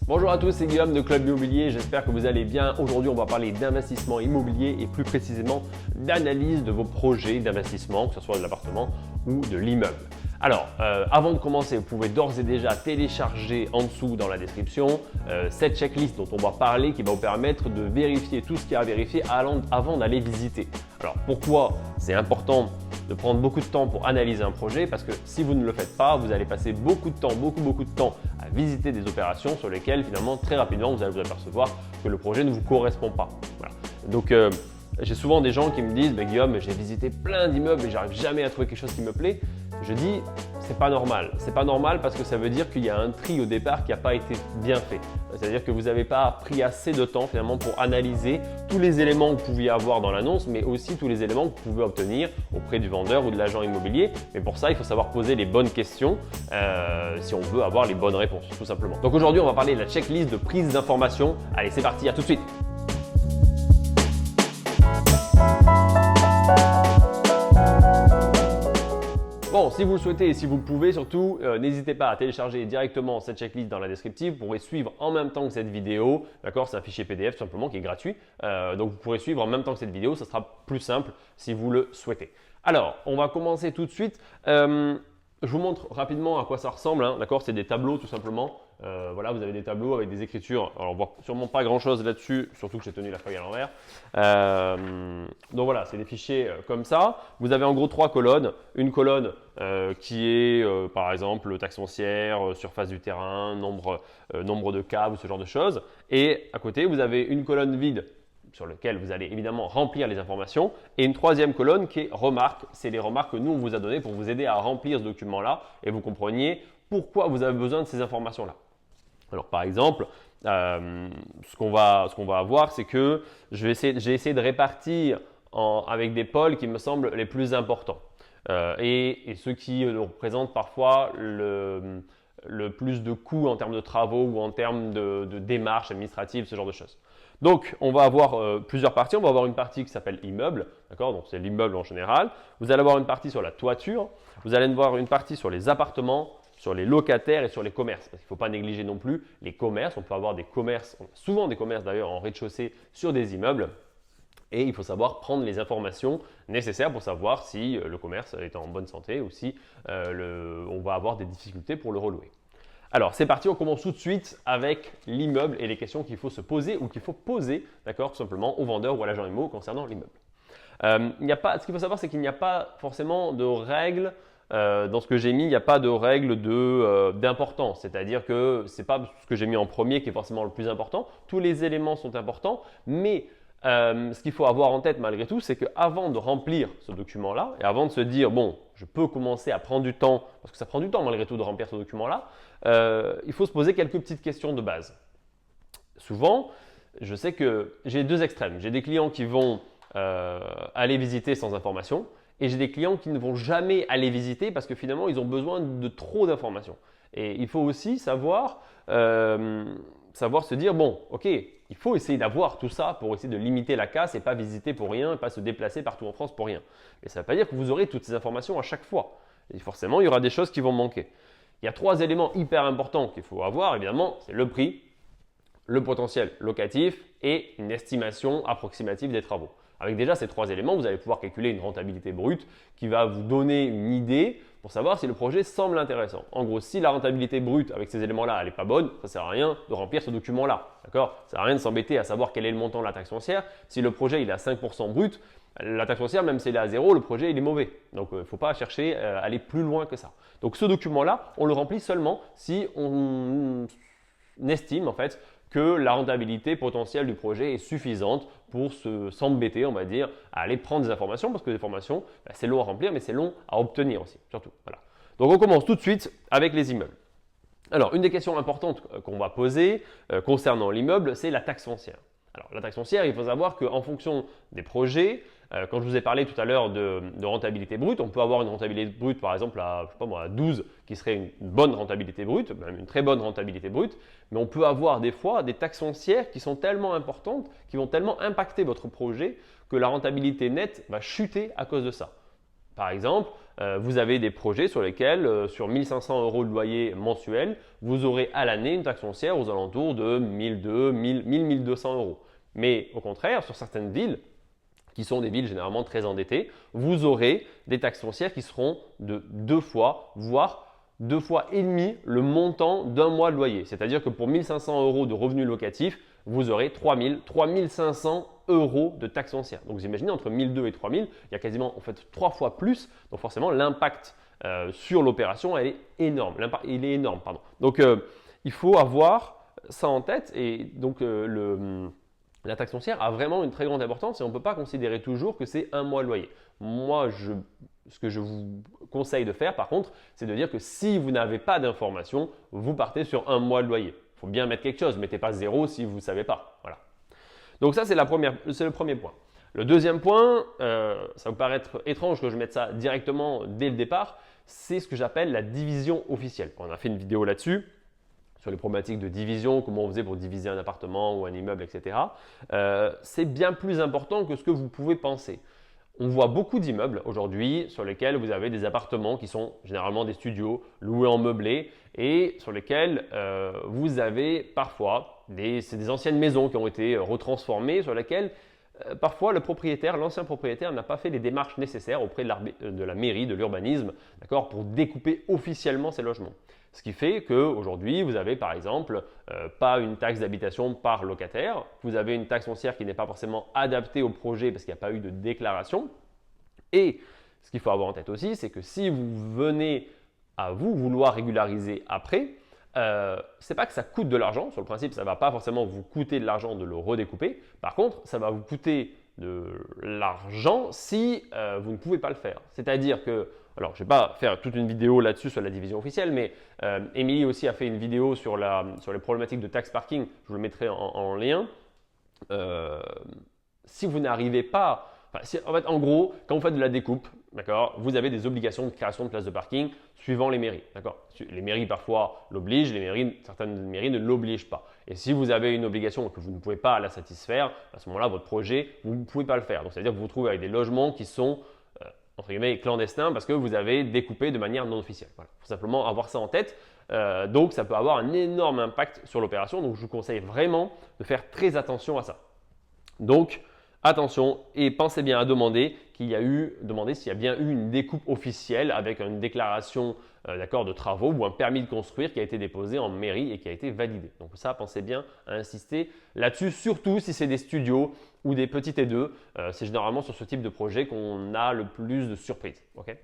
Bonjour à tous, c'est Guillaume de Club Immobilier, j'espère que vous allez bien. Aujourd'hui, on va parler d'investissement immobilier et plus précisément d'analyse de vos projets d'investissement, que ce soit de l'appartement ou de l'immeuble. Alors, avant de commencer, vous pouvez d'ores et déjà télécharger en dessous dans la description cette checklist dont on va parler qui va vous permettre de vérifier tout ce qu'il y a à vérifier avant d'aller visiter. Alors, pourquoi c'est important de prendre beaucoup de temps pour analyser un projet? Parce que si vous ne le faites pas, vous allez passer beaucoup de temps, beaucoup de temps à visiter des opérations sur lesquelles finalement très rapidement vous allez vous apercevoir que le projet ne vous correspond pas. Voilà. Donc, j'ai souvent des gens qui me disent Guillaume, j'ai visité plein d'immeubles et j'arrive jamais à trouver quelque chose qui me plaît. Je dis c'est pas normal. C'est pas normal parce que ça veut dire qu'il y a un tri au départ qui n'a pas été bien fait. C'est-à-dire que vous n'avez pas pris assez de temps finalement pour analyser tous les éléments que vous pouviez avoir dans l'annonce, mais aussi tous les éléments que vous pouvez obtenir auprès du vendeur ou de l'agent immobilier. Mais pour ça, il faut savoir poser les bonnes questions si on veut avoir les bonnes réponses, tout simplement. Donc aujourd'hui, on va parler de la checklist de prise d'information. Allez, c'est parti, à tout de suite. Bon, si vous le souhaitez et si vous le pouvez surtout, n'hésitez pas à télécharger directement cette checklist dans la descriptive. Vous pourrez suivre en même temps que cette vidéo. D'accord, c'est un fichier PDF tout simplement qui est gratuit. Donc, vous pourrez suivre en même temps que cette vidéo. Ça sera plus simple si vous le souhaitez. Alors, on va commencer tout de suite. Je vous montre rapidement à quoi ça ressemble. D'accord, c'est des tableaux tout simplement. Voilà, vous avez des tableaux avec des écritures. Alors, on voit sûrement pas grand-chose là-dessus, surtout que j'ai tenu la feuille à l'envers. Donc voilà, c'est des fichiers comme ça. Vous avez en gros 3 colonnes. Une colonne qui est par exemple taxe foncière, surface du terrain, nombre de caves, ce genre de choses. Et à côté, vous avez une colonne vide sur laquelle vous allez évidemment remplir les informations. Et une troisième colonne qui est remarques. C'est les remarques que nous, on vous a données pour vous aider à remplir ce document-là et vous compreniez pourquoi vous avez besoin de ces informations-là. Alors par exemple, ce qu'on va avoir, c'est que j'ai essayé de répartir avec des pôles qui me semblent les plus importants et ceux qui représentent parfois le plus de coûts en termes de travaux ou en termes de démarches administratives, ce genre de choses. Donc, on va avoir plusieurs parties. On va avoir une partie qui s'appelle immeuble, d'accord? Donc, c'est l'immeuble en général. Vous allez avoir une partie sur la toiture. Vous allez avoir une partie sur les appartements, sur les locataires et sur les commerces. Parce qu'il ne faut pas négliger non plus les commerces. On peut avoir des commerces, souvent des commerces d'ailleurs en rez-de-chaussée sur des immeubles. Et il faut savoir prendre les informations nécessaires pour savoir si le commerce est en bonne santé ou si on va avoir des difficultés pour le relouer. Alors, c'est parti, on commence tout de suite avec l'immeuble et les questions qu'il faut se poser ou qu'il faut poser, d'accord, tout simplement au vendeur ou à l'agent immo concernant l'immeuble. Ce qu'il faut savoir, c'est qu'il n'y a pas forcément de règles. Dans ce que j'ai mis, il n'y a pas de règle d'importance, c'est-à-dire que ce n'est pas ce que j'ai mis en premier qui est forcément le plus important. Tous les éléments sont importants, mais ce qu'il faut avoir en tête malgré tout, c'est qu'avant de remplir ce document-là et avant de se dire bon, je peux commencer à prendre du temps, parce que ça prend du temps malgré tout de remplir ce document-là, il faut se poser quelques petites questions de base. Souvent, je sais que j'ai deux extrêmes. J'ai des clients qui vont aller visiter sans information et j'ai des clients qui ne vont jamais aller visiter parce que finalement, ils ont besoin de trop d'informations. Et il faut aussi savoir se dire bon, ok, il faut essayer d'avoir tout ça pour essayer de limiter la casse et pas visiter pour rien et pas se déplacer partout en France pour rien. Mais ça ne veut pas dire que vous aurez toutes ces informations à chaque fois. Et forcément, il y aura des choses qui vont manquer. Il y a 3 éléments hyper importants qu'il faut avoir, évidemment, c'est le prix, le potentiel locatif et une estimation approximative des travaux. Avec déjà ces 3 éléments, vous allez pouvoir calculer une rentabilité brute qui va vous donner une idée pour savoir si le projet semble intéressant. En gros, si la rentabilité brute avec ces éléments-là, elle n'est pas bonne, ça ne sert à rien de remplir ce document-là. D'accord ? Ça ne sert à rien de s'embêter à savoir quel est le montant de la taxe foncière. Si le projet il est à 5% brut, la taxe foncière, même si elle est à 0, le projet il est mauvais. Donc, il ne faut pas chercher à aller plus loin que ça. Donc, ce document-là, on le remplit seulement si on estime en fait que la rentabilité potentielle du projet est suffisante pour s'embêter, on va dire, à aller prendre des informations, parce que les informations, c'est long à remplir, mais c'est long à obtenir aussi, surtout. Voilà. Donc, on commence tout de suite avec les immeubles. Alors, une des questions importantes qu'on va poser concernant l'immeuble, c'est la taxe foncière. Alors, la taxe foncière, il faut savoir qu'en fonction des projets, quand je vous ai parlé tout à l'heure de rentabilité brute, on peut avoir une rentabilité brute par exemple à 12 qui serait une bonne rentabilité brute, même une très bonne rentabilité brute, mais on peut avoir des fois des taxes foncières qui sont tellement importantes, qui vont tellement impacter votre projet que la rentabilité nette va chuter à cause de ça. Par exemple, vous avez des projets sur lesquels, sur 1 500 € de loyer mensuel, vous aurez à l'année une taxe foncière aux alentours de 1 200, 1 200 €. Mais au contraire, sur certaines villes, qui sont des villes généralement très endettées, vous aurez des taxes foncières qui seront de 2 fois, voire 2 fois et demi le montant d'un mois de loyer. C'est-à-dire que pour 1 500 € de revenus locatifs, vous aurez 3 500 € de taxes foncières. Donc vous imaginez, entre 1 200 et 3 000, il y a quasiment en fait 3 fois plus. Donc forcément, l'impact sur l'opération, il est énorme. Donc il faut avoir ça en tête. Et donc la taxe foncière a vraiment une très grande importance et on ne peut pas considérer toujours que c'est un mois de loyer. Moi, ce que je vous conseille de faire, par contre, c'est de dire que si vous n'avez pas d'informations, vous partez sur un mois de loyer. Il faut bien mettre quelque chose, mettez pas 0 si vous ne savez pas. Voilà. Donc ça, c'est le premier point. Le deuxième point, ça vous paraît être étrange que je mette ça directement dès le départ, c'est ce que j'appelle la division officielle. On a fait une vidéo là-dessus, sur les problématiques de division, comment on faisait pour diviser un appartement ou un immeuble, etc. C'est bien plus important que ce que vous pouvez penser. On voit beaucoup d'immeubles aujourd'hui sur lesquels vous avez des appartements qui sont généralement des studios loués en meublé et sur lesquels vous avez parfois c'est des anciennes maisons qui ont été retransformées, sur lesquelles parfois l'ancien propriétaire n'a pas fait les démarches nécessaires auprès de la mairie, de l'urbanisme, d'accord, pour découper officiellement ces logements. Ce qui fait qu'aujourd'hui, vous avez par exemple pas une taxe d'habitation par locataire, vous avez une taxe foncière qui n'est pas forcément adaptée au projet parce qu'il n'y a pas eu de déclaration. Et ce qu'il faut avoir en tête aussi, c'est que si vous venez à vouloir régulariser après, c'est pas que ça coûte de l'argent. Sur le principe, ça ne va pas forcément vous coûter de l'argent de le redécouper. Par contre, ça va vous coûter de l'argent si vous ne pouvez pas le faire. C'est-à-dire que, alors je ne vais pas faire toute une vidéo là-dessus sur la division officielle, mais Émilie aussi a fait une vidéo sur les problématiques de taxe parking. Je vous le mettrai en lien. Si vous n'arrivez pas, en fait, en gros, quand vous faites de la découpe, d'accord, vous avez des obligations de création de places de parking suivant les mairies. D'accord. Les mairies parfois l'obligent, certaines mairies ne l'obligent pas. Et si vous avez une obligation et que vous ne pouvez pas la satisfaire, à ce moment-là, votre projet, vous ne pouvez pas le faire. Donc, c'est-à-dire que vous vous retrouvez avec des logements qui sont entre guillemets clandestins parce que vous avez découpé de manière non officielle. Voilà. Il faut simplement avoir ça en tête. Donc, ça peut avoir un énorme impact sur l'opération. Donc, je vous conseille vraiment de faire très attention à ça. Donc, attention et pensez bien à demander s'il y a bien eu une découpe officielle avec une déclaration de travaux ou un permis de construire qui a été déposé en mairie et qui a été validé. Donc ça, pensez bien à insister là-dessus, surtout si c'est des studios ou des petits T2. C'est généralement sur ce type de projet qu'on a le plus de surprises. Okay.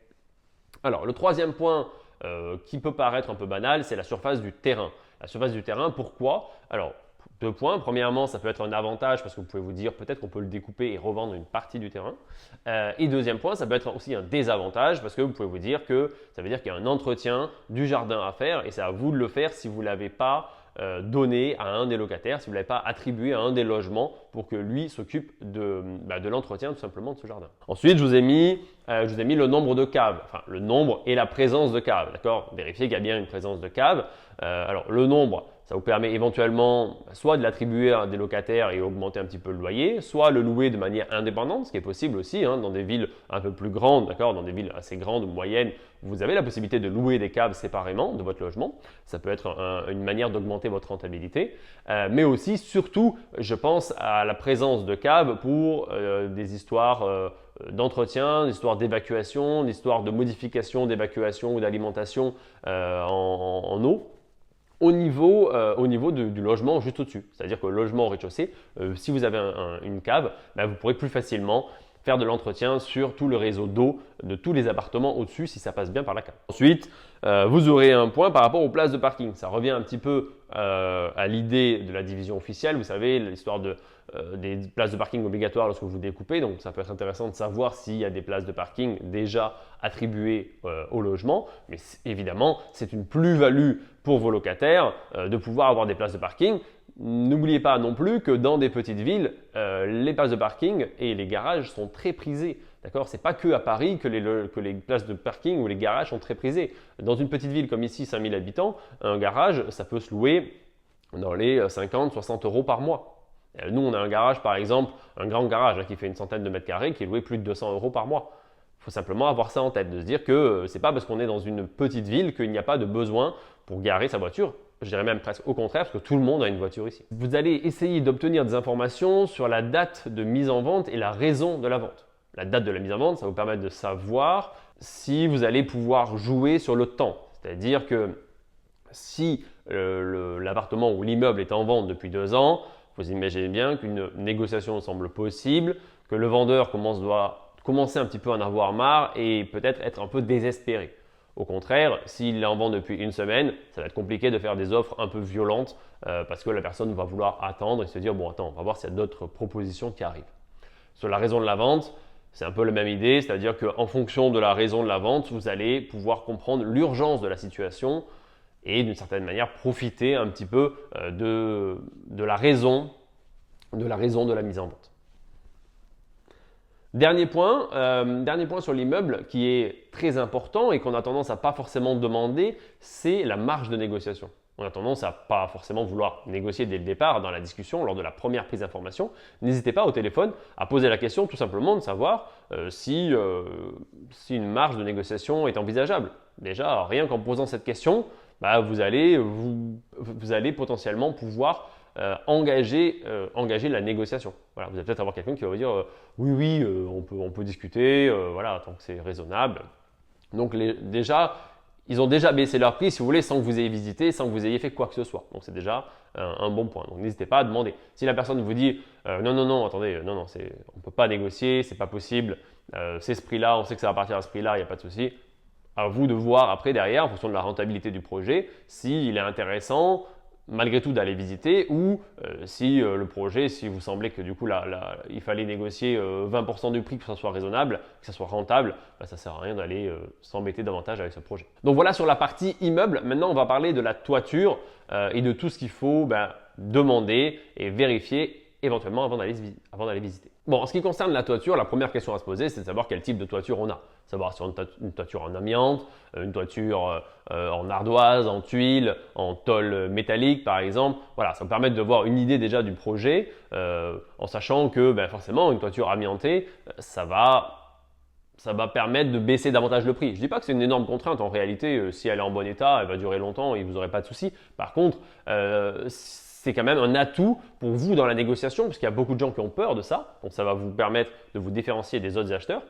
Alors, le troisième point qui peut paraître un peu banal, c'est la surface du terrain. La surface du terrain, pourquoi? Alors, 2 points. Premièrement, ça peut être un avantage parce que vous pouvez vous dire peut-être qu'on peut le découper et revendre une partie du terrain. Et deuxième point, ça peut être aussi un désavantage parce que vous pouvez vous dire que ça veut dire qu'il y a un entretien du jardin à faire et c'est à vous de le faire si vous ne l'avez pas donné à un des locataires, si vous ne l'avez pas attribué à un des logements pour que lui s'occupe de l'entretien tout simplement de ce jardin. Ensuite, je vous ai mis le nombre de caves, enfin le nombre et la présence de caves, d'accord? Vérifiez qu'il y a bien une présence de caves. Alors le nombre, ça vous permet éventuellement soit de l'attribuer à des locataires et augmenter un petit peu le loyer, soit le louer de manière indépendante, ce qui est possible aussi dans des villes un peu plus grandes, d'accord, dans des villes assez grandes ou moyennes, vous avez la possibilité de louer des caves séparément de votre logement. Ça peut être une manière d'augmenter votre rentabilité, mais aussi, surtout, je pense à la présence de caves pour des histoires d'entretien, des histoires d'évacuation, des histoires de modification d'évacuation ou d'alimentation en eau. Au niveau du logement juste au-dessus. C'est-à-dire que le logement au rez-de-chaussée, si vous avez une cave, vous pourrez plus facilement faire de l'entretien sur tout le réseau d'eau de tous les appartements au-dessus si ça passe bien par la cave. Ensuite, vous aurez un point par rapport aux places de parking. Ça revient un petit peu à l'idée de la division officielle. Vous savez, l'histoire des places de parking obligatoires lorsque vous découpez. Donc, ça peut être intéressant de savoir s'il y a des places de parking déjà attribuées au logement. Mais évidemment, c'est une plus-value pour vos locataires de pouvoir avoir des places de parking. N'oubliez pas non plus que dans des petites villes, les places de parking et les garages sont très prisés. D'accord, c'est pas que à Paris que les places de parking ou les garages sont très prisés. Dans une petite ville comme ici, 5000 habitants, un garage, ça peut se louer dans les 50-60 € par mois. Nous, on a un garage, par exemple, un grand garage qui fait une centaine de mètres carrés, qui est loué plus de 200 € par mois. faut simplement avoir ça en tête, de se dire que ce n'est pas parce qu'on est dans une petite ville qu'il n'y a pas de besoin pour garer sa voiture. Je dirais même presque au contraire, parce que tout le monde a une voiture ici. Vous allez essayer d'obtenir des informations sur la date de mise en vente et la raison de la vente. La date de la mise en vente, ça va vous permettre de savoir si vous allez pouvoir jouer sur le temps. C'est-à-dire que si l'appartement ou l'immeuble est en vente depuis 2 ans, vous imaginez bien qu'une négociation semble possible, que le vendeur doit commencer un petit peu à en avoir marre et peut-être être un peu désespéré. Au contraire, s'il est en vente depuis 1 semaine, ça va être compliqué de faire des offres un peu violentes parce que la personne va vouloir attendre et se dire « bon attends, on va voir s'il y a d'autres propositions qui arrivent ». Sur la raison de la vente, c'est un peu la même idée, c'est-à-dire qu'en fonction de la raison de la vente, vous allez pouvoir comprendre l'urgence de la situation et d'une certaine manière profiter un petit peu de la raison de la mise en vente. Dernier point sur l'immeuble qui est très important et qu'on a tendance à pas forcément demander, c'est la marge de négociation. On a tendance à pas forcément vouloir négocier dès le départ dans la discussion, lors de la première prise d'information. N'hésitez pas au téléphone à poser la question tout simplement de savoir si une marge de négociation est envisageable. Déjà, rien qu'en posant cette question, vous allez potentiellement pouvoir engager la négociation. Voilà, vous allez peut-être avoir quelqu'un qui va vous dire oui, on peut discuter, voilà, tant que c'est raisonnable. Donc déjà, ils ont déjà baissé leur prix, si vous voulez, sans que vous ayez visité, sans que vous ayez fait quoi que ce soit. Donc c'est déjà un bon point. Donc n'hésitez pas à demander. Si la personne vous dit non, attendez, non, on ne peut pas négocier, c'est pas possible, c'est ce prix-là, on sait que ça va partir à ce prix-là, il n'y a pas de souci. À vous de voir après derrière, en fonction de la rentabilité du projet, s'il est intéressant malgré tout d'aller visiter ou si le projet, si vous semblez que du coup il fallait négocier 20% du prix, que ça soit raisonnable, que ça soit rentable, ça ne sert à rien d'aller s'embêter davantage avec ce projet. Donc voilà sur la partie immeuble. Maintenant, on va parler de la toiture et de tout ce qu'il faut demander et vérifier éventuellement avant d'aller visiter. Bon, en ce qui concerne la toiture, la première question à se poser, c'est de savoir quel type de toiture on a. Savoir si on a une toiture en amiante, une toiture en ardoise, en tuiles, en tôle métallique par exemple. Voilà, ça va permettre de voir une idée déjà du projet en sachant que forcément une toiture amiantée, ça va permettre de baisser davantage le prix. Je ne dis pas que c'est une énorme contrainte. En réalité, si elle est en bon état, elle va durer longtemps et vous n'aurez pas de soucis. Par contre, c'est quand même un atout pour vous dans la négociation parce qu'il y a beaucoup de gens qui ont peur de ça. Donc, ça va vous permettre de vous différencier des autres acheteurs.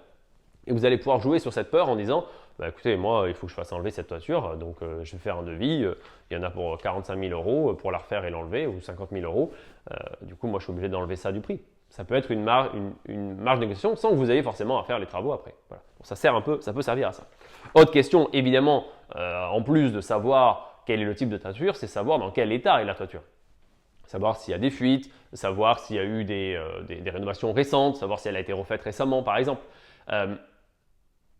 Et vous allez pouvoir jouer sur cette peur en disant écoutez, moi, il faut que je fasse enlever cette toiture, donc je vais faire un devis. Il y en a pour 45 000 € pour la refaire et l'enlever, ou 50 000 €. Du coup, moi, je suis obligé d'enlever ça du prix. Ça peut être une marge de négociation sans que vous ayez forcément à faire les travaux après. Voilà. Donc, ça peut servir à ça. Autre question, évidemment, en plus de savoir quel est le type de toiture, c'est savoir dans quel état est la toiture. Savoir s'il y a des fuites, savoir s'il y a eu des rénovations récentes, savoir si elle a été refaite récemment, par exemple.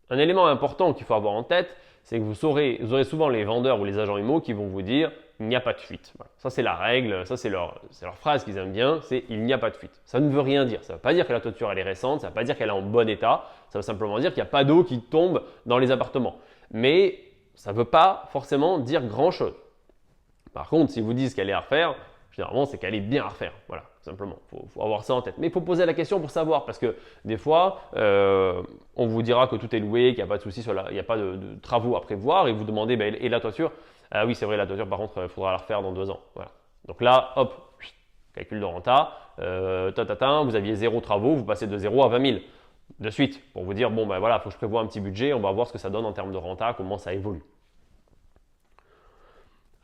Un élément important qu'il faut avoir en tête, c'est que vous aurez souvent les vendeurs ou les agents IMO qui vont vous dire « il n'y a pas de fuite ». Voilà. Ça, c'est la règle, ça, c'est leur phrase qu'ils aiment bien, c'est « il n'y a pas de fuite ». Ça ne veut rien dire. Ça ne veut pas dire que la toiture elle est récente, ça ne veut pas dire qu'elle est en bon état, ça veut simplement dire qu'il n'y a pas d'eau qui tombe dans les appartements. Mais ça ne veut pas forcément dire grand-chose. Par contre, si vous dites qu'elle est à refaire, généralement, c'est qu'elle est bien à refaire. Voilà, simplement. Il faut avoir ça en tête. Mais il faut poser la question pour savoir parce que des fois, on vous dira que tout est loué, qu'il n'y a pas de souci, il n'y a pas de travaux à prévoir et vous demandez et la toiture? Ah oui, c'est vrai, la toiture, par contre, il faudra la refaire dans 2 ans. Voilà. Donc là, hop, calcul de renta, vous aviez 0 travaux, vous passez de 0 à 20 000 de suite pour vous dire bon, voilà, il faut que je prévoie un petit budget, on va voir ce que ça donne en termes de renta, comment ça évolue.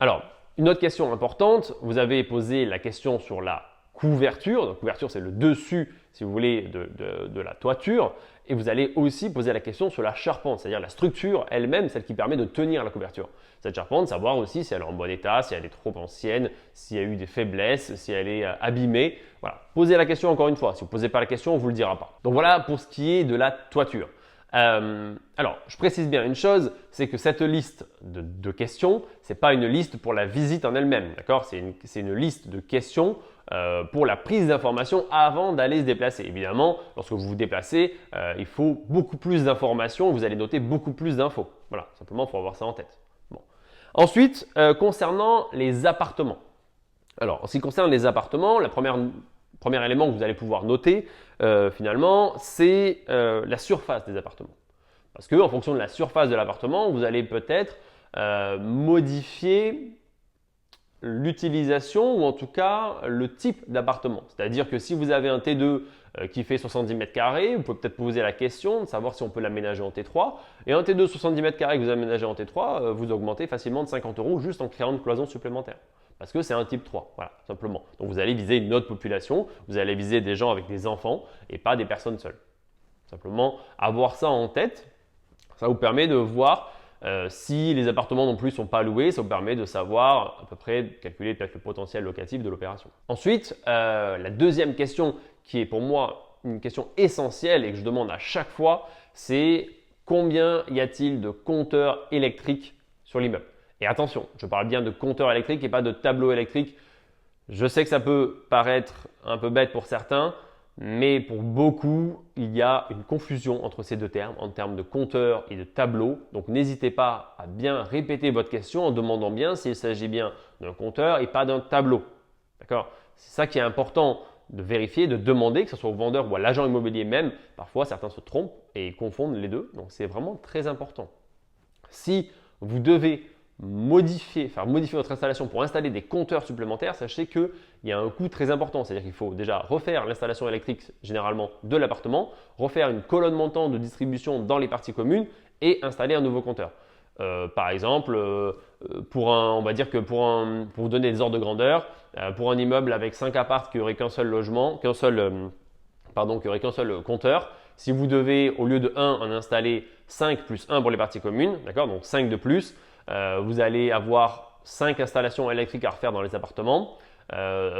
Alors, une autre question importante, vous avez posé la question sur la couverture. Donc, couverture, c'est le dessus, si vous voulez, de la toiture. Et vous allez aussi poser la question sur la charpente, c'est-à-dire la structure elle-même, celle qui permet de tenir la couverture. Cette charpente, savoir aussi si elle est en bon état, si elle est trop ancienne, s'il y a eu des faiblesses, si elle est abîmée. Voilà, posez la question encore une fois. Si vous ne posez pas la question, on ne vous le dira pas. Donc voilà pour ce qui est de la toiture. Alors, je précise bien une chose, c'est que cette liste de questions, ce n'est pas une liste pour la visite en elle-même, d'accord? C'est une liste de questions pour la prise d'informations avant d'aller se déplacer. Évidemment, lorsque vous vous déplacez, il faut beaucoup plus d'informations, vous allez noter beaucoup plus d'infos. Voilà, simplement, il faut avoir ça en tête. Bon. Ensuite, concernant les appartements. Alors, en ce qui concerne les appartements, le premier élément que vous allez pouvoir noter, finalement, c'est la surface des appartements. Parce que en fonction de la surface de l'appartement, vous allez peut-être modifier l'utilisation ou en tout cas le type d'appartement. C'est-à-dire que si vous avez un T2 qui fait 70 mètres carrés, vous pouvez peut-être poser la question de savoir si on peut l'aménager en T3. Et un T2 70 mètres carrés que vous aménagez en T3, vous augmentez facilement de 50 € juste en créant une cloison supplémentaire. Parce que c'est un type 3, voilà, simplement. Donc vous allez viser une autre population, vous allez viser des gens avec des enfants et pas des personnes seules. Simplement avoir ça en tête, ça vous permet de voir si les appartements non plus ne sont pas loués, ça vous permet de savoir à peu près, calculer peut-être le potentiel locatif de l'opération. Ensuite, la deuxième question qui est pour moi une question essentielle et que je demande à chaque fois, c'est combien y a-t-il de compteurs électriques sur l'immeuble? Et attention, je parle bien de compteurs électriques et pas de tableaux électriques. Je sais que ça peut paraître un peu bête pour certains, mais pour beaucoup, il y a une confusion entre ces deux termes, en termes de compteur et de tableau. Donc n'hésitez pas à bien répéter votre question en demandant bien s'il s'agit bien d'un compteur et pas d'un tableau. D'accord? C'est ça qui est important de vérifier, de demander, que ce soit au vendeur ou à l'agent immobilier même. Parfois, certains se trompent et confondent les deux. Donc c'est vraiment très important. Si vous devez faire modifier votre installation pour installer des compteurs supplémentaires, sachez qu'il y a un coût très important. C'est-à-dire qu'il faut déjà refaire l'installation électrique généralement de l'appartement, refaire une colonne montante de distribution dans les parties communes et installer un nouveau compteur. Par exemple, on va dire que pour vous donner des ordres de grandeur, pour un immeuble avec 5 apparts qui n'aurait qu'un seul logement, qui aurait qu'un seul compteur, si vous devez au lieu de 1 en installer 5 plus 1 pour les parties communes, d'accord, donc 5 de plus, vous allez avoir 5 installations électriques à refaire dans les appartements.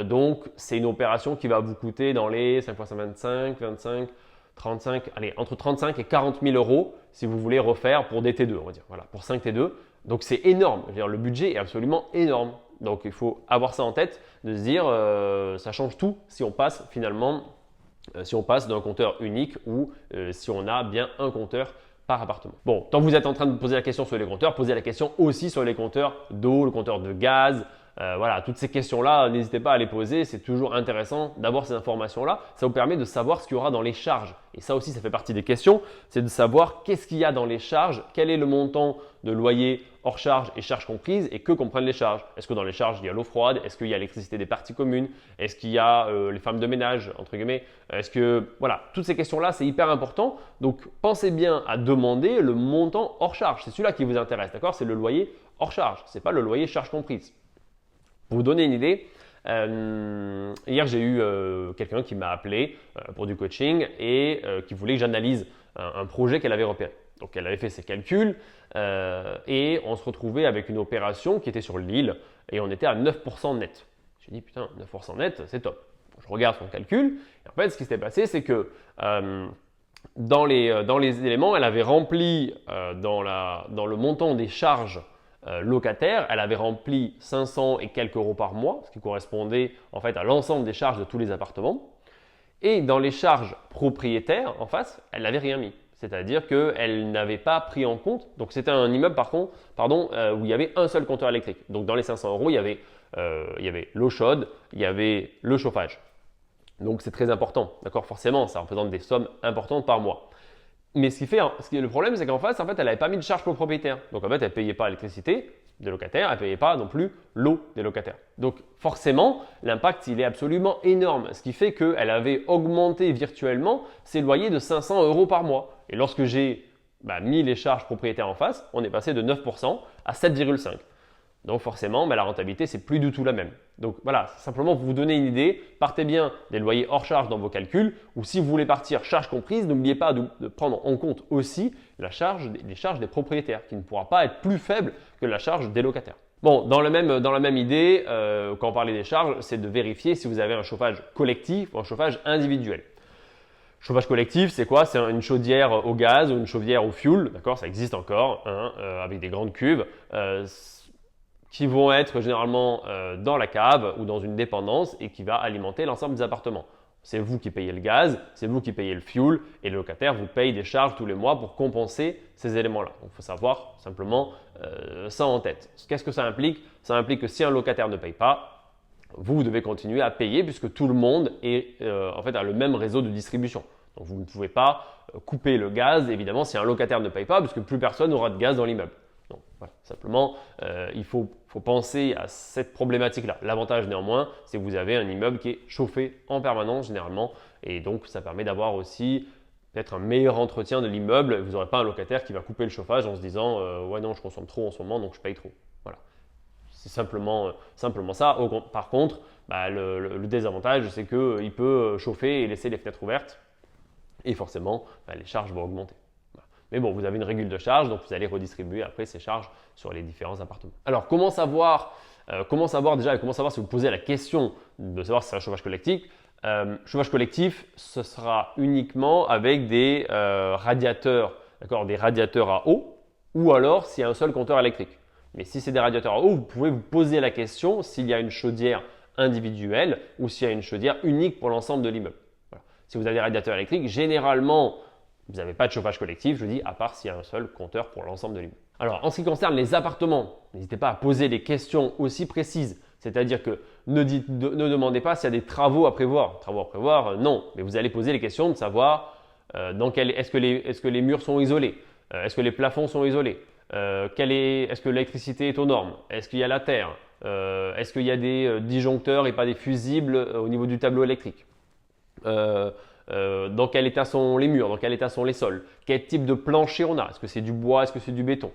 Donc, c'est une opération qui va vous coûter dans les 5 x 25, 25, 35, allez, entre 35 et 40 000 € si vous voulez refaire pour des T2, on va dire, voilà, pour 5 T2. Donc, c'est énorme. Je veux dire, le budget est absolument énorme. Donc, il faut avoir ça en tête, de se dire, ça change tout si on passe finalement, si on passe d'un compteur unique ou si on a bien un compteur par appartement. Bon, tant que vous êtes en train de poser la question sur les compteurs, posez la question aussi sur les compteurs d'eau, le compteur de gaz. Voilà, toutes ces questions-là, n'hésitez pas à les poser. C'est toujours intéressant d'avoir ces informations-là. Ça vous permet de savoir ce qu'il y aura dans les charges. Et ça aussi, ça fait partie des questions. C'est de savoir qu'est-ce qu'il y a dans les charges, quel est le montant de loyer hors charge et charges comprises et que comprennent les charges. Est-ce que dans les charges, il y a l'eau froide? Est-ce qu'il y a l'électricité des parties communes? Est-ce qu'il y a les femmes de ménage, entre guillemets? Est-ce que, voilà, toutes ces questions-là, c'est hyper important. Donc, pensez bien à demander le montant hors charge. C'est celui-là qui vous intéresse, d'accord? C'est le loyer hors charge. Ce n'est pas le loyer charge comprise. Pour vous donner une idée, hier j'ai eu quelqu'un qui m'a appelé pour du coaching et qui voulait que j'analyse un projet qu'elle avait repéré. Donc elle avait fait ses calculs et on se retrouvait avec une opération qui était sur l'île et on était à 9% net. J'ai dit putain, 9% net, c'est top. Je regarde son calcul et en fait ce qui s'était passé c'est que dans les éléments, elle avait rempli dans le montant des charges locataire, elle avait rempli 500 et quelques euros par mois, ce qui correspondait en fait à l'ensemble des charges de tous les appartements. Et dans les charges propriétaires, en face, elle n'avait rien mis. C'est-à-dire qu'elle n'avait pas pris en compte. Donc c'était un immeuble où il y avait un seul compteur électrique. Donc dans les 500 euros, il y avait l'eau chaude, il y avait le chauffage. Donc c'est très important, d'accord? Forcément, ça représente des sommes importantes par mois. Mais le problème, c'est qu'en face, en fait, elle n'avait pas mis de charge pour le propriétaire. Donc, en fait, elle ne payait pas l'électricité des locataires, elle ne payait pas non plus l'eau des locataires. Donc, forcément, l'impact, il est absolument énorme. Ce qui fait qu'elle avait augmenté virtuellement ses loyers de 500 euros par mois. Et lorsque j'ai mis les charges propriétaires en face, on est passé de 9% à 7,5%. Donc forcément, la rentabilité, c'est plus du tout la même. Donc voilà, simplement pour vous donner une idée, partez bien des loyers hors charge dans vos calculs ou si vous voulez partir charge comprise, n'oubliez pas de prendre en compte aussi les charges des propriétaires qui ne pourra pas être plus faible que la charge des locataires. Bon, dans la même idée, quand on parlait des charges, c'est de vérifier si vous avez un chauffage collectif ou un chauffage individuel. Chauffage collectif, c'est quoi? C'est une chaudière au gaz ou une chaudière au fioul, d'accord? Ça existe encore, avec des grandes cuves. Qui vont être généralement dans la cave ou dans une dépendance et qui va alimenter l'ensemble des appartements. C'est vous qui payez le gaz, c'est vous qui payez le fuel et le locataire vous paye des charges tous les mois pour compenser ces éléments-là. Donc, il faut savoir simplement ça en tête. Qu'est-ce que ça implique? Ça implique que si un locataire ne paye pas, vous devez continuer à payer puisque tout le monde a le même réseau de distribution. Donc vous ne pouvez pas couper le gaz, évidemment, si un locataire ne paye pas, parce que plus personne n'aura de gaz dans l'immeuble. Donc voilà, simplement, il faut penser à cette problématique-là. L'avantage néanmoins, c'est que vous avez un immeuble qui est chauffé en permanence généralement, et donc ça permet d'avoir aussi peut-être un meilleur entretien de l'immeuble. Vous n'aurez pas un locataire qui va couper le chauffage en se disant ouais non, je consomme trop en ce moment, donc je paye trop. Voilà. C'est simplement ça. Par contre, le désavantage, c'est qu'il peut chauffer et laisser les fenêtres ouvertes. Et forcément, les charges vont augmenter. Voilà. Mais bon, vous avez une régule de charge, donc vous allez redistribuer après ces charges sur les différents appartements. Alors, comment savoir si vous posez la question de savoir si c'est un chauffage collectif? Chauffage collectif, ce sera uniquement avec des radiateurs, d'accord, des radiateurs à eau, ou alors s'il y a un seul compteur électrique. Mais si c'est des radiateurs à eau, vous pouvez vous poser la question s'il y a une chaudière individuelle ou s'il y a une chaudière unique pour l'ensemble de l'immeuble. Voilà. Si vous avez des radiateurs électriques, généralement, vous n'avez pas de chauffage collectif, je dis, à part s'il y a un seul compteur pour l'ensemble de l'immeuble. Alors, en ce qui concerne les appartements, n'hésitez pas à poser des questions aussi précises. C'est-à-dire que ne demandez pas s'il y a des travaux à prévoir. Travaux à prévoir, non. Mais vous allez poser les questions de savoir est-ce que les murs sont isolés, est-ce que les plafonds sont isolés, est-ce que l'électricité est aux normes, est-ce qu'il y a la terre, est-ce qu'il y a des disjoncteurs et pas des fusibles au niveau du tableau électrique. Dans quel état sont les murs, dans quel état sont les sols, quel type de plancher on a, est-ce que c'est du bois, est-ce que c'est du béton.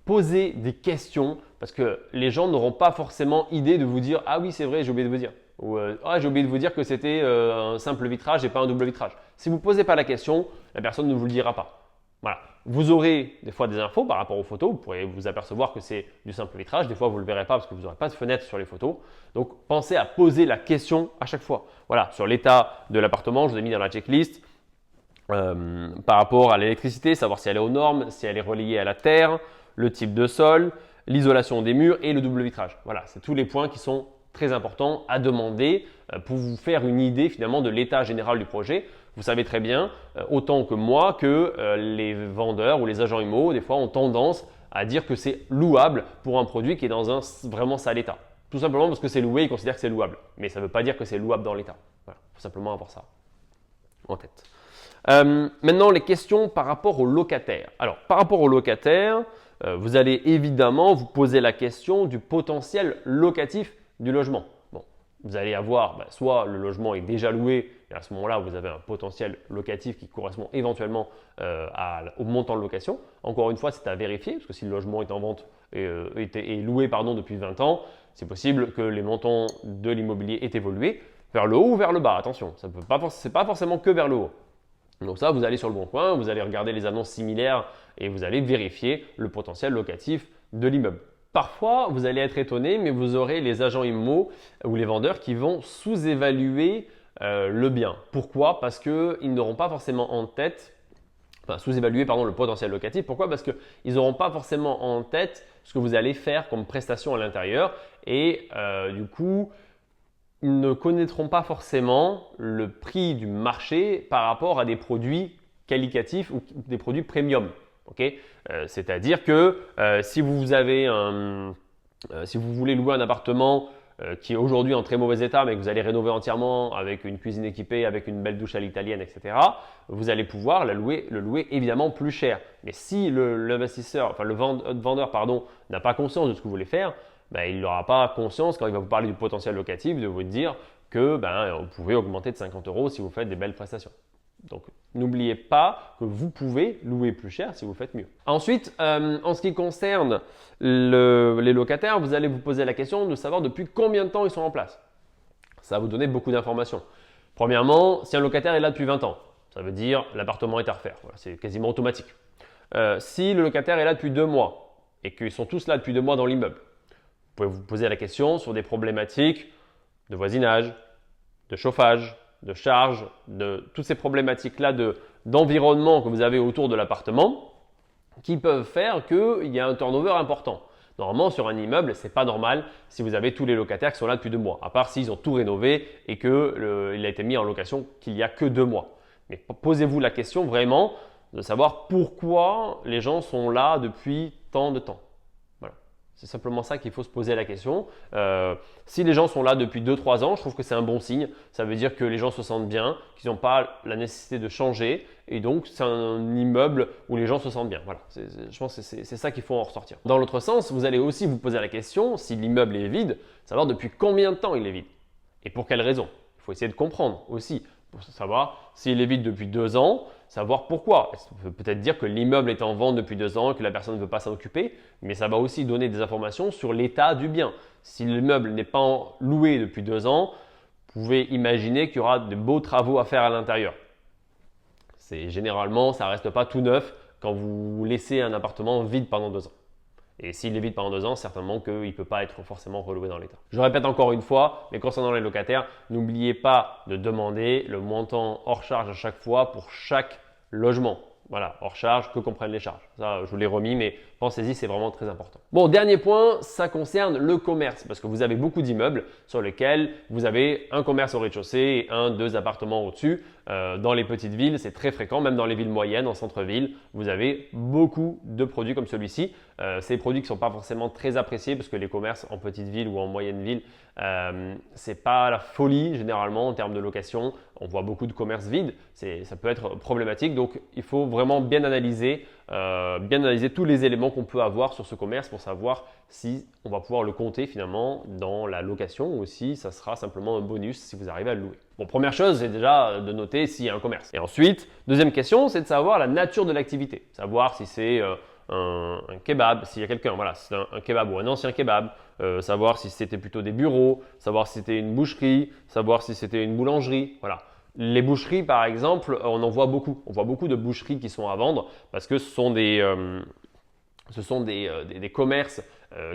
Posez des questions parce que les gens n'auront pas forcément idée de vous dire « Ah oui, c'est vrai, j'ai oublié de vous dire » ou « Ah, j'ai oublié de vous dire que c'était un simple vitrage et pas un double vitrage ». Si vous ne posez pas la question, la personne ne vous le dira pas. Voilà. Vous aurez des fois des infos par rapport aux photos, vous pourrez vous apercevoir que c'est du simple vitrage, des fois vous ne le verrez pas parce que vous n'aurez pas de fenêtre sur les photos. Donc pensez à poser la question à chaque fois. Voilà, sur l'état de l'appartement, je vous ai mis dans la checklist par rapport à l'électricité, savoir si elle est aux normes, si elle est reliée à la terre, le type de sol, l'isolation des murs et le double vitrage. Voilà, c'est tous les points qui sont très importants à demander pour vous faire une idée finalement de l'état général du projet. Vous savez très bien, autant que moi, que les vendeurs ou les agents IMO, des fois, ont tendance à dire que c'est louable pour un produit qui est dans un vraiment sale état. Tout simplement parce que c'est loué, ils considèrent que c'est louable. Mais ça ne veut pas dire que c'est louable dans l'état. Voilà, il faut simplement avoir ça en tête. Maintenant, les questions par rapport aux locataires. Alors, par rapport aux locataires, vous allez évidemment vous poser la question du potentiel locatif du logement. Bon, vous allez avoir soit le logement est déjà loué, et à ce moment-là, vous avez un potentiel locatif qui correspond éventuellement au montant de location. Encore une fois, c'est à vérifier, parce que si le logement est en vente et est loué depuis 20 ans, c'est possible que les montants de l'immobilier aient évolué vers le haut ou vers le bas. Attention, ce n'est pas forcément que vers le haut. Donc ça, vous allez sur le bon coin, vous allez regarder les annonces similaires et vous allez vérifier le potentiel locatif de l'immeuble. Parfois, vous allez être étonné, mais vous aurez les agents IMO ou les vendeurs qui vont sous-évaluer le bien. Pourquoi? Parce qu'ils n'auront pas forcément en tête, sous-évaluer le potentiel locatif. Pourquoi? Parce qu'ils n'auront pas forcément en tête ce que vous allez faire comme prestation à l'intérieur et du coup, ils ne connaîtront pas forcément le prix du marché par rapport à des produits qualitatifs ou des produits premium. Okay, c'est-à-dire que si vous voulez louer un appartement qui est aujourd'hui en très mauvais état, mais que vous allez rénover entièrement avec une cuisine équipée, avec une belle douche à l'italienne, etc., vous allez pouvoir le louer évidemment plus cher. Mais si l'investisseur, le vendeur, n'a pas conscience de ce que vous voulez faire, il n'aura pas conscience quand il va vous parler du potentiel locatif de vous dire que vous pouvez augmenter de 50 € si vous faites des belles prestations. Donc, n'oubliez pas que vous pouvez louer plus cher si vous faites mieux. Ensuite, en ce qui concerne les locataires, vous allez vous poser la question de savoir depuis combien de temps ils sont en place. Ça va vous donner beaucoup d'informations. Premièrement, si un locataire est là depuis 20 ans, ça veut dire l'appartement est à refaire. Voilà, c'est quasiment automatique. Si le locataire est là depuis 2 mois et qu'ils sont tous là depuis 2 mois dans l'immeuble, vous pouvez vous poser la question sur des problématiques de voisinage, de chauffage, de charge, de toutes ces problématiques-là d'environnement que vous avez autour de l'appartement qui peuvent faire qu'il y a un turnover important. Normalement, sur un immeuble, ce n'est pas normal si vous avez tous les locataires qui sont là depuis 2 mois, à part s'ils ont tout rénové et qu'il a été mis en location qu'il n'y a que 2 mois. Mais posez-vous la question vraiment de savoir pourquoi les gens sont là depuis tant de temps. Voilà. C'est simplement ça qu'il faut se poser la question. Si les gens sont là depuis 2-3 ans, je trouve que c'est un bon signe. Ça veut dire que les gens se sentent bien, qu'ils n'ont pas la nécessité de changer. Et donc, c'est un immeuble où les gens se sentent bien. Voilà, je pense que c'est ça qu'il faut en ressortir. Dans l'autre sens, vous allez aussi vous poser la question, si l'immeuble est vide, savoir depuis combien de temps il est vide et pour quelle raison. Il faut essayer de comprendre aussi, pour savoir s'il est vide depuis 2 ans, savoir pourquoi. Ça peut peut-être dire que l'immeuble est en vente depuis 2 ans et que la personne ne veut pas s'en occuper, mais ça va aussi donner des informations sur l'état du bien. Si l'immeuble n'est pas loué depuis 2 ans, vous pouvez imaginer qu'il y aura de beaux travaux à faire à l'intérieur. Généralement, ça ne reste pas tout neuf quand vous laissez un appartement vide pendant 2 ans. Et s'il est vide pendant 2 ans, certainement qu'il ne peut pas être forcément reloué dans l'état. Je répète encore une fois, mais concernant les locataires, n'oubliez pas de demander le montant hors charge à chaque fois pour chaque logement. Voilà, hors charge, que comprennent les charges. Ça, je vous l'ai remis, mais pensez-y, c'est vraiment très important. Bon, dernier point, ça concerne le commerce, parce que vous avez beaucoup d'immeubles sur lesquels vous avez un commerce au rez-de-chaussée et 2 appartements au-dessus. Dans les petites villes, c'est très fréquent, même dans les villes moyennes, en centre-ville, vous avez beaucoup de produits comme celui-ci. C'est des produits qui ne sont pas forcément très appréciés, parce que les commerces en petite ville ou en moyenne ville, c'est pas la folie généralement en termes de location. On voit beaucoup de commerces vides, ça peut être problématique. Donc, il faut vraiment bien analyser tous les éléments qu'on peut avoir sur ce commerce pour savoir si on va pouvoir le compter finalement dans la location ou si ça sera simplement un bonus si vous arrivez à le louer. Bon, première chose, c'est déjà de noter s'il y a un commerce. Et ensuite, deuxième question, c'est de savoir la nature de l'activité. Savoir si c'est un kebab, s'il y a quelqu'un, voilà, si c'est un kebab ou un ancien kebab, savoir si c'était plutôt des bureaux, savoir si c'était une boucherie, savoir si c'était une boulangerie, voilà. Les boucheries, par exemple, on en voit beaucoup. On voit beaucoup de boucheries qui sont à vendre parce que ce sont des commerces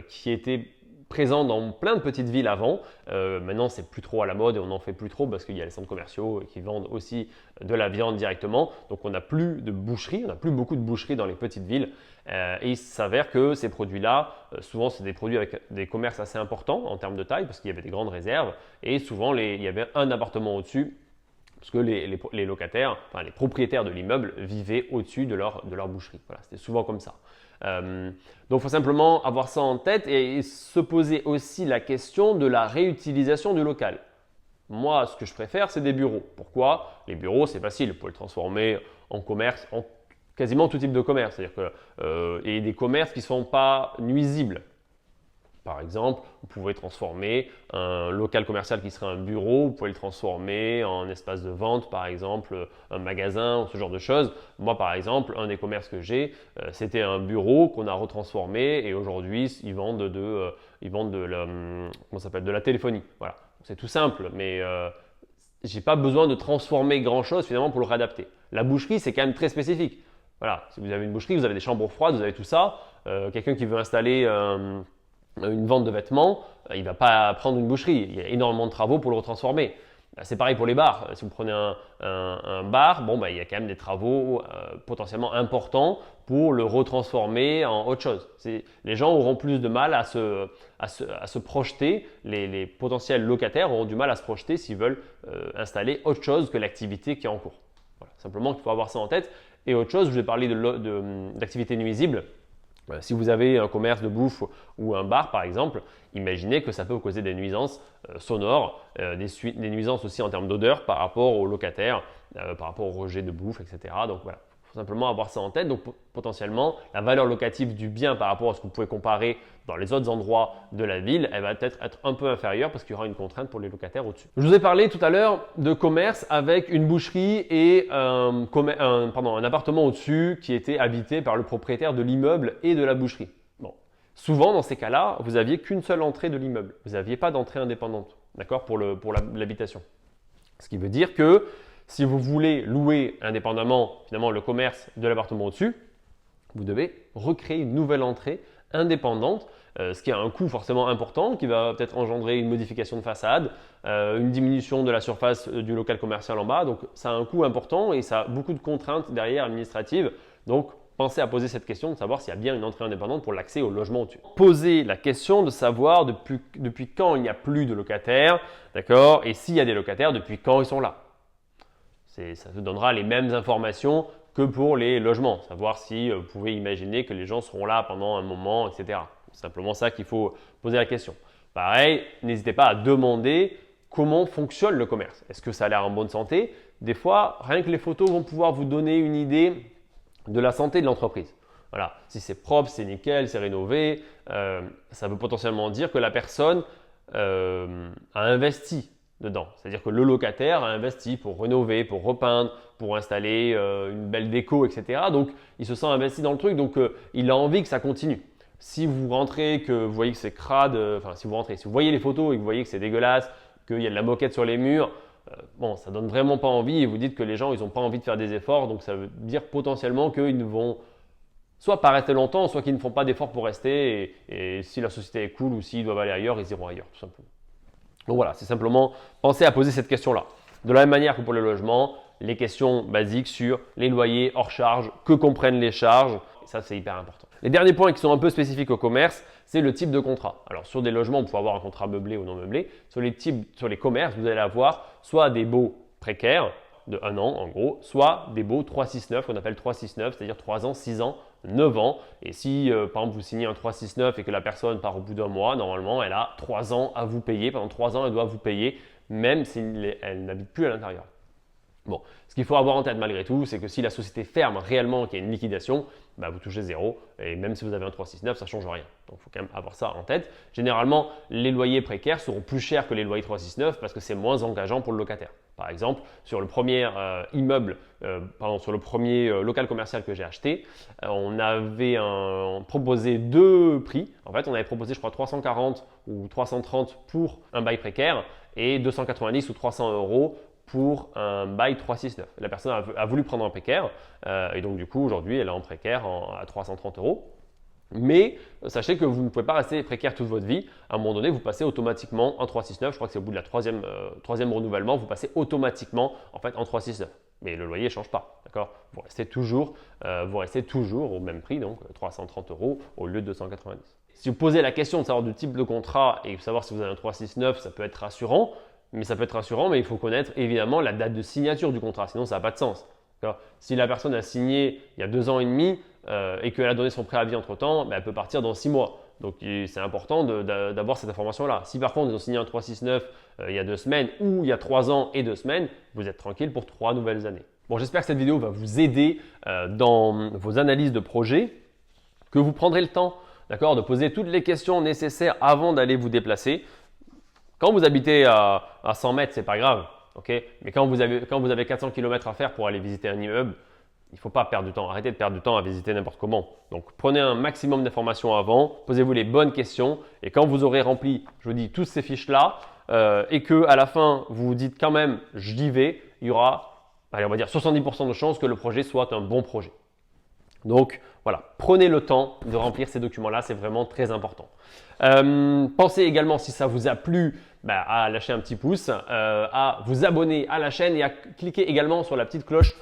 qui étaient présents dans plein de petites villes avant. Maintenant, c'est plus trop à la mode et on n'en fait plus trop parce qu'il y a les centres commerciaux qui vendent aussi de la viande directement. Donc, on n'a plus de boucheries, on n'a plus beaucoup de boucheries dans les petites villes. Et il s'avère que ces produits-là, souvent, c'est des produits avec des commerces assez importants en termes de taille parce qu'il y avait des grandes réserves. Et souvent, il y avait un appartement au-dessus parce que les locataires, enfin les propriétaires de l'immeuble vivaient au-dessus de leur boucherie. Voilà, c'était souvent comme ça. Donc, il faut simplement avoir ça en tête et se poser aussi la question de la réutilisation du local. Moi, ce que je préfère, c'est des bureaux. Pourquoi? Les bureaux, c'est facile. Vous pouvez le transformer en commerce, en quasiment tout type de commerce. C'est-à-dire et des commerces qui ne sont pas nuisibles. Par exemple, vous pouvez transformer un local commercial qui serait un bureau, vous pouvez le transformer en espace de vente, par exemple, un magasin, ce genre de choses. Moi, par exemple, un des commerces que j'ai, c'était un bureau qu'on a retransformé et aujourd'hui, ils vendent de la téléphonie. Voilà, c'est tout simple, mais je n'ai pas besoin de transformer grand-chose finalement pour le réadapter. La boucherie, c'est quand même très spécifique. Voilà, si vous avez une boucherie, vous avez des chambres froides, vous avez tout ça. Quelqu'un qui veut installer une vente de vêtements, il ne va pas prendre une boucherie. Il y a énormément de travaux pour le retransformer. C'est pareil pour les bars. Si vous prenez un bar, il y a quand même des travaux potentiellement importants pour le retransformer en autre chose. Les gens auront plus de mal à se projeter, les potentiels locataires auront du mal à se projeter s'ils veulent installer autre chose que l'activité qui est en cours. Voilà. Simplement qu'il faut avoir ça en tête. Et autre chose, je vais parler d'activités nuisibles. Si vous avez un commerce de bouffe ou un bar par exemple, imaginez que ça peut vous causer des nuisances sonores, des nuisances aussi en termes d'odeur par rapport aux locataires, par rapport au rejet de bouffe, etc. Donc voilà, il faut simplement avoir ça en tête. Donc potentiellement, la valeur locative du bien par rapport à ce que vous pouvez comparer dans les autres endroits de la ville, elle va peut-être être un peu inférieure parce qu'il y aura une contrainte pour les locataires au-dessus. Je vous ai parlé tout à l'heure de commerce avec une boucherie et un appartement au-dessus qui était habité par le propriétaire de l'immeuble et de la boucherie. Bon. Souvent, dans ces cas-là, vous n'aviez qu'une seule entrée de l'immeuble. Vous n'aviez pas d'entrée indépendante, d'accord, pour l'habitation. Ce qui veut dire que si vous voulez louer indépendamment finalement le commerce de l'appartement au-dessus, vous devez recréer une nouvelle entrée indépendante, ce qui a un coût forcément important, qui va peut-être engendrer une modification de façade, une diminution de la surface du local commercial en bas. Donc, ça a un coût important et ça a beaucoup de contraintes derrière administratives. Donc, pensez à poser cette question de savoir s'il y a bien une entrée indépendante pour l'accès au logement au-dessus. Posez la question de savoir depuis quand il n'y a plus de locataires, d'accord, et s'il y a des locataires, depuis quand ils sont là. Ça vous donnera les mêmes informations que pour les logements, savoir si vous pouvez imaginer que les gens seront là pendant un moment, etc. C'est simplement ça qu'il faut poser la question. Pareil, n'hésitez pas à demander comment fonctionne le commerce. Est-ce que ça a l'air en bonne santé? Des fois, rien que les photos vont pouvoir vous donner une idée de la santé de l'entreprise. Voilà, si c'est propre, c'est nickel, c'est rénové, ça veut potentiellement dire que la personne a investi dedans. C'est-à-dire que le locataire a investi pour rénover, pour repeindre, pour installer une belle déco, etc. Donc, il se sent investi dans le truc, donc il a envie que ça continue. Si vous rentrez, que vous voyez que c'est crade, si vous voyez les photos et que vous voyez que c'est dégueulasse, qu'il y a de la moquette sur les murs, bon, ça donne vraiment pas envie et vous dites que les gens, ils n'ont pas envie de faire des efforts, donc ça veut dire potentiellement qu'ils ne vont soit pas rester longtemps, soit qu'ils ne font pas d'efforts pour rester et si la société est cool ou s'ils doivent aller ailleurs, ils iront ailleurs, tout simplement. Donc voilà, c'est simplement penser à poser cette question-là. De la même manière que pour le logement, les questions basiques sur les loyers hors charge, que comprennent les charges, et ça c'est hyper important. Les derniers points qui sont un peu spécifiques au commerce, c'est le type de contrat. Alors sur des logements, on peut avoir un contrat meublé ou non meublé. Sur les commerces, vous allez avoir soit des baux précaires de 1 an en gros, soit des baux 369 qu'on appelle 369, c'est-à-dire 3 ans, 6 ans, 9 ans. Et si par exemple vous signez un 369 et que la personne part au bout d'un mois, normalement elle a 3 ans à vous payer. Pendant 3 ans, elle doit vous payer même si elle n'habite plus à l'intérieur. Bon, ce qu'il faut avoir en tête malgré tout, c'est que si la société ferme réellement, qu'il y a une liquidation, vous touchez zéro. Et même si vous avez un 369, ça ne change rien. Donc, il faut quand même avoir ça en tête. Généralement, les loyers précaires seront plus chers que les loyers 369 parce que c'est moins engageant pour le locataire. Par exemple, sur le premier sur le premier local commercial que j'ai acheté, on avait proposé 2 prix. En fait, on avait proposé, je crois, 340 ou 330 pour un bail précaire et 290 ou 300 euros pour un bail 369. La personne a voulu prendre un précaire et donc du coup aujourd'hui elle est en précaire à 330 euros. Mais sachez que vous ne pouvez pas rester précaire toute votre vie. À un moment donné, vous passez automatiquement en 369. Je crois que c'est au bout de la troisième renouvellement, vous passez automatiquement en fait en 369. Mais le loyer ne change pas, d'accord? Vous restez toujours au même prix, donc 330 euros au lieu de 290. Si vous posez la question de savoir du type de contrat et de savoir si vous avez un 369, ça peut être rassurant. Mais ça peut être rassurant, mais il faut connaître évidemment la date de signature du contrat, sinon ça n'a pas de sens. Si la personne a signé il y a 2 ans et demi et qu'elle a donné son préavis entre-temps, elle peut partir dans 6 mois. Donc c'est important d'avoir cette information-là. Si par contre ils ont signé un 369 il y a 2 semaines ou il y a 3 ans et 2 semaines, vous êtes tranquille pour 3 nouvelles années. Bon, j'espère que cette vidéo va vous aider dans vos analyses de projet, que vous prendrez le temps de poser toutes les questions nécessaires avant d'aller vous déplacer. Quand vous habitez à 100 mètres, ce n'est pas grave, okay? Mais quand vous avez 400 km à faire pour aller visiter un immeuble, il ne faut pas perdre du temps. Arrêtez de perdre du temps à visiter n'importe comment. Donc, prenez un maximum d'informations avant, posez-vous les bonnes questions et quand vous aurez rempli, je vous dis, toutes ces fiches-là et qu'à la fin, vous vous dites quand même, j'y vais, il y aura, allez, on va dire 70% de chances que le projet soit un bon projet. Donc voilà, prenez le temps de remplir ces documents-là, c'est vraiment très important. Pensez également, si ça vous a plu, à lâcher un petit pouce, à vous abonner à la chaîne et à cliquer également sur la petite cloche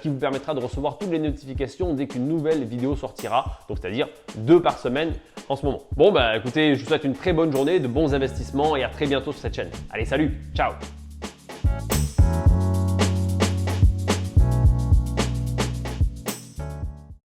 qui vous permettra de recevoir toutes les notifications dès qu'une nouvelle vidéo sortira, donc c'est-à-dire 2 par semaine en ce moment. Bon, écoutez, je vous souhaite une très bonne journée, de bons investissements et à très bientôt sur cette chaîne. Allez, salut, ciao!